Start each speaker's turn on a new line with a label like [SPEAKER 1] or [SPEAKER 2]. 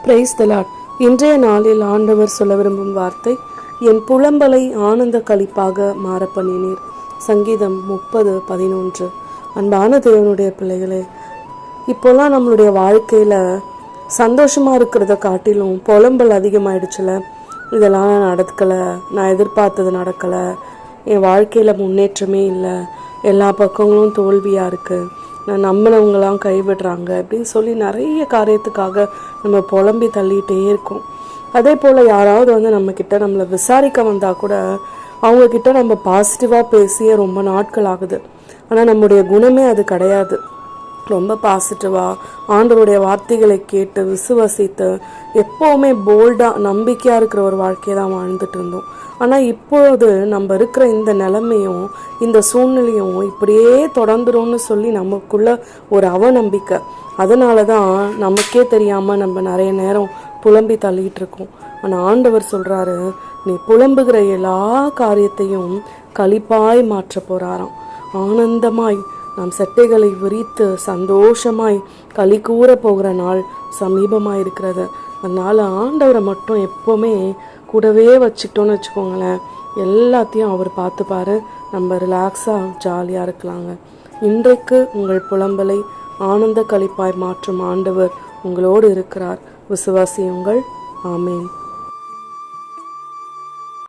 [SPEAKER 1] Praise the Lord. இன்றைய நாளில் ஆண்டவர் சொல்ல விரும்பும் வார்த்தை, என் புலம்பலை ஆனந்த களிப்பாக மாற பண்ணினீர். சங்கீதம் 30:11. அன்பான தேவனுடைய பிள்ளைகளே, இப்போல்லாம் நம்மளுடைய வாழ்க்கையில் சந்தோஷமாக இருக்கிறத காட்டிலும் புலம்பல் அதிகமாகிடுச்சுல. இதெல்லாம் நடக்கலை, நான் எதிர்பார்த்தது நடக்கலை, என் வாழ்க்கையில் முன்னேற்றமே இல்லை, எல்லா பக்கங்களும் தோல்வியாக இருக்குது, நான் நம்பினவங்களாம் கைவிடுறாங்க அப்படின்னு சொல்லி நிறைய காரியத்துக்காக நம்ம புலம்பி தள்ளிகிட்டே இருக்கோம். அதே போல் யாராவது நம்மக்கிட்ட நம்மளை விசாரிக்க வந்தால் கூட அவங்கக்கிட்ட நம்ம பாசிட்டிவாக பேசிய ரொம்ப நாட்கள் ஆகுது. ஆனால் நம்முடைய குணமே அது கிடையாது. ரொம்ப பாசிட்டிவாக ஆண்டவருடைய வார்த்தைகளை கேட்டு விசுவாசித்து எப்போவுமே போல்டாக நம்பிக்கையாக இருக்கிற ஒரு வாழ்க்கையை தான் வாழ்ந்துட்டு இருந்தோம். ஆனால் இப்பொழுது நம்ம இருக்கிற இந்த நிலைமையும் இந்த சூழ்நிலையும் இப்படியே தொடர்ந்துரும்னு சொல்லி நமக்குள்ள ஒரு அவநம்பிக்கை. அதனால தான் நமக்கே தெரியாமல் நம்ம நிறைய நேரம் புலம்பி தள்ளிட்டு இருக்கோம். ஆனால் ஆண்டவர் சொல்கிறாரு, நீ புலம்புகிற எல்லா காரியத்தையும் களிப்பாய் மாற்ற போகிறாராம். ஆனந்தமாய் நாம் சட்டைகளை விரித்து சந்தோஷமாய் களி கூற போகிற நாள் சமீபமாக இருக்கிறது. அதனால் ஆண்டவரை மட்டும் எப்போவுமே கூடவே வச்சுக்கிட்டோன்னு வச்சுக்கோங்களேன், எல்லாத்தையும் அவர் பார்த்துப்பாரு. நம்ம ரிலாக்ஸாக ஜாலியாக இருக்கலாங்க. இன்றைக்கு உங்கள் புலம்பலை ஆனந்த களிப்பாய் மாற்றும் ஆண்டவர் உங்களோடு இருக்கிறார். விசுவாசியுங்கள். ஆமேன்.